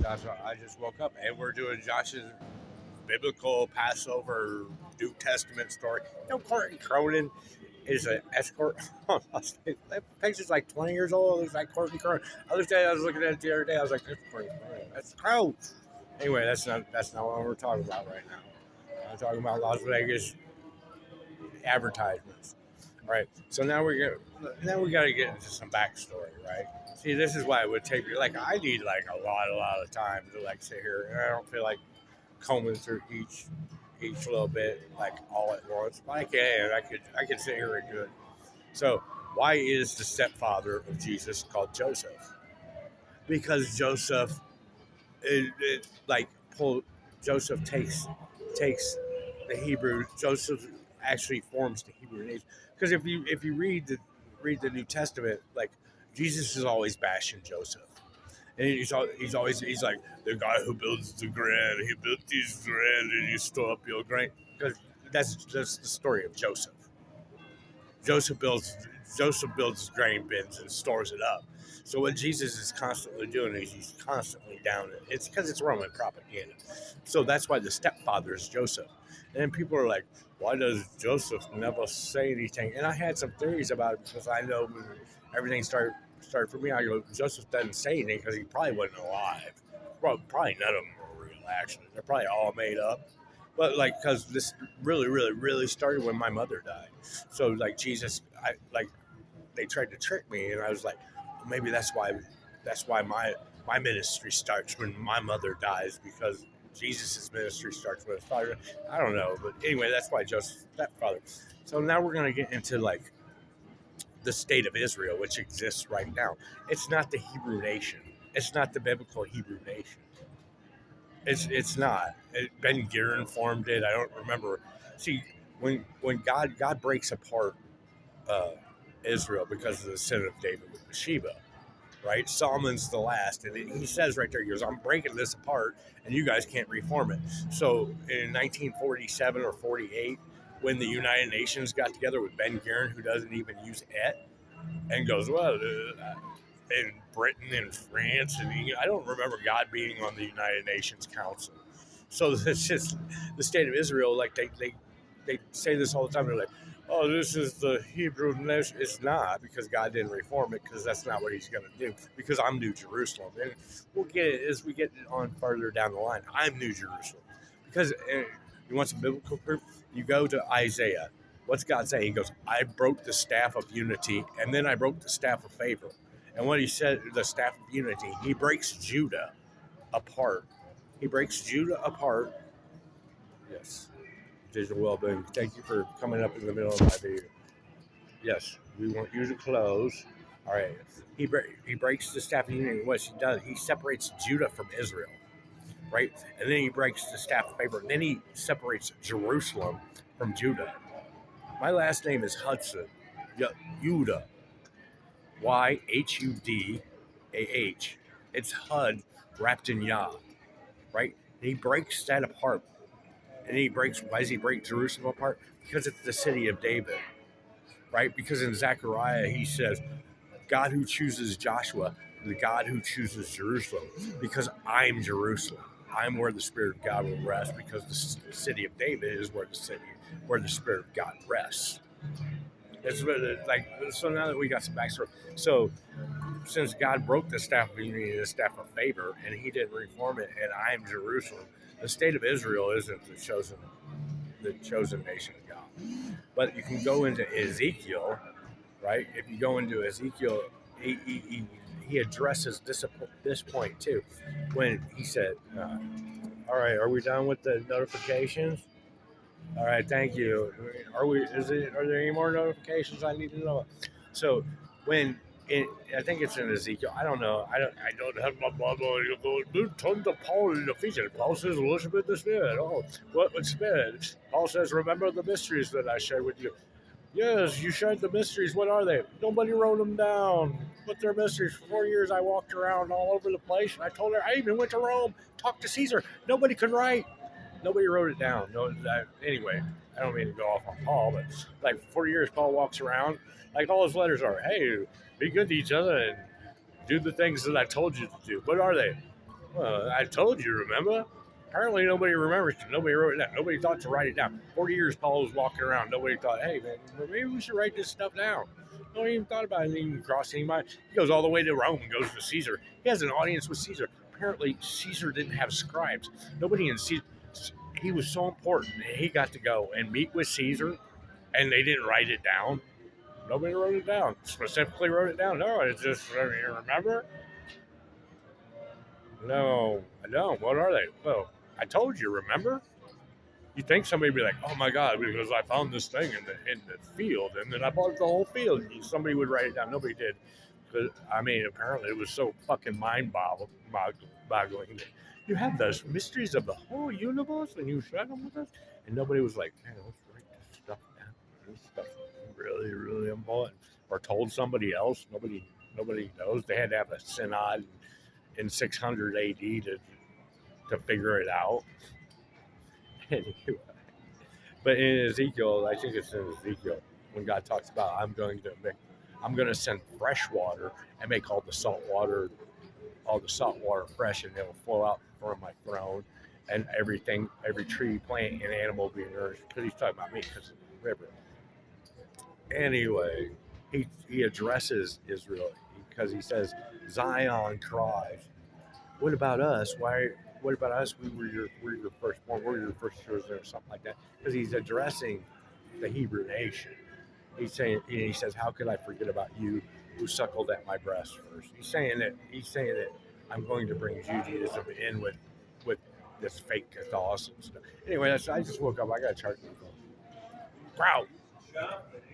Joshua, I just woke up and we're doing Josh's biblical Passover New Testament story. Courtney Cronin is an escort. That picture's like 20 years old. It's like Courtney Cronin. Other day I was looking at it the other day. I was like, that's Courtney Cronin. That's Crow. Anyway, that's not what we're talking about right now. I'm talking about Las Vegas advertisements. All right. So now we got to get into some backstory, right? See, this is why it would take me like I need like a lot of time to like sit here, and I don't feel like combing through each little bit like all at once. But I can. I could sit here and do it. So why is the stepfather of Jesus called Joseph? Because Joseph, it like pull Joseph takes the Hebrew. Joseph actually forms the Hebrew nation. Because if you read the New Testament, like Jesus is always bashing Joseph. And he's like the guy who builds the grain. He built these grain and you store up your grain because that's the story of Joseph. Joseph builds Joseph builds grain bins and stores it up. So what Jesus is constantly doing is he's constantly down it. It's because it's Roman propaganda. So that's why the stepfather is Joseph. And then people are like, why does Joseph never say anything? And I had some theories about it because I know when everything started for me. I go, Joseph doesn't say anything because he probably wasn't alive. Well, probably none of them were real, actually. They're probably all made up. But like, because this really started when my mother died. So like Jesus, I like they tried to trick me, and I was like, maybe that's why my ministry starts when my mother dies because Jesus' ministry starts when his father. I don't know, but anyway, that's why Joseph's stepfather. So now we're gonna get into like the state of Israel, which exists right now. It's not the Hebrew nation. It's not the biblical Hebrew nation. It's not. Ben Gurion formed it. I don't remember. See, when God breaks apart uh, Israel because of the sin of David with Bathsheba, right? Solomon's the last, and he says right there, he goes, "I'm breaking this apart, and you guys can't reform it." So in 1947 or 48, when the United Nations got together with Ben Gurion, who doesn't even use et, and goes, "Well, in Britain and France," and I don't remember God being on the United Nations Council. So it's just the state of Israel. Like they say this all the time. They're like, "Oh, this is the Hebrew nation." It's not because God didn't reform it because that's not what He's going to do. Because I'm New Jerusalem, and we'll get it as we get on further down the line. I'm New Jerusalem because you want some biblical proof. You go to Isaiah. What's God say? He goes, "I broke the staff of unity, and then I broke the staff of favor." And what he said, the staff of unity, he breaks Judah apart. He breaks Judah apart. Yes. Digital well-being. Thank you for coming up in the middle of my video. Yes, we want you to close. All right. He breaks the staff of unity. What he does, he separates Judah from Israel, right? And then he breaks the staff of favor. And then he separates Jerusalem from Judah. My last name is Hudson. Judah. Yhudah. It's Hud wrapped in Yah, right? And he breaks that apart. And why does he break Jerusalem apart? Because it's the city of David, right? Because in Zechariah, he says, God who chooses Joshua, the God who chooses Jerusalem, because I'm Jerusalem. I'm where the Spirit of God will rest because the city of David is where the Spirit of God rests. That's what so now that we got some backstory. So since God broke the staff of unity and the staff of favor, and He didn't reform it, and I am Jerusalem, the state of Israel isn't the chosen nation of God. But you can go into Ezekiel, right? If you go into Ezekiel, he addresses this point too, when he said, "All right, are we done with the notifications?" All right, thank you. Are there any more notifications I need to know? So when I think it's in Ezekiel. I don't know. I don't have my Bible. You go turn to Paul in Ephesians. Paul says, "Worship in the Spirit." Oh, what Spirit? Paul says, "Remember the mysteries that I shared with you." Yes, you shared the mysteries. What are they? Nobody wrote them down. What they're mysteries? For 4 years, I walked around all over the place, and I told her I even went to Rome, talked to Caesar. Nobody could write. Nobody wrote it down. Anyway, I don't mean to go off on Paul, but like for 4 years, Paul walks around. Like all his letters are, hey, be good to each other and do the things that I told you to do. What are they? Well, I told you, remember? Apparently nobody remembers. Nobody wrote it down. Nobody thought to write it down. 40 years Paul was walking around. Nobody thought, hey, man, maybe we should write this stuff down. Nobody even thought about it. Didn't even cross any mind. He goes all the way to Rome and goes to Caesar. He has an audience with Caesar. Apparently, Caesar didn't have scribes. Nobody in Caesar. He was so important. He got to go and meet with Caesar, and they didn't write it down. Nobody wrote it down. Specifically wrote it down. No, it's just, you remember? No, I don't. What are they? Well, I told you, remember? You think somebody would be like, "Oh my god," because I found this thing in the field, and then I bought the whole field. Somebody would write it down. Nobody did. But I mean, apparently it was so fucking boggling. That you have those mysteries of the whole universe, and you share them with us, and nobody was like, "Man, let's write this stuff down. This stuff is really, really important." Or told somebody else. Nobody knows. They had to have a synod in 600 AD to figure it out. Anyway, but in Ezekiel, I think it's in Ezekiel when God talks about I'm going to send fresh water and make all the salt water fresh, and it'll flow out from my throne, and everything, every tree, plant, and animal will be nourished. Because he's talking about me, because of the river. Anyway, he addresses Israel because he says Zion cries, "What about us? Why? What about us? We're your firstborn. We're your first children," or something like that. Because he's addressing the Hebrew nation. He's saying, and he says, "How could I forget about you, who suckled at my breast first?" He's saying that I'm going to bring Judaism in with this fake Catholicism stuff. Anyway, I just woke up. I got to charge my phone. Wow.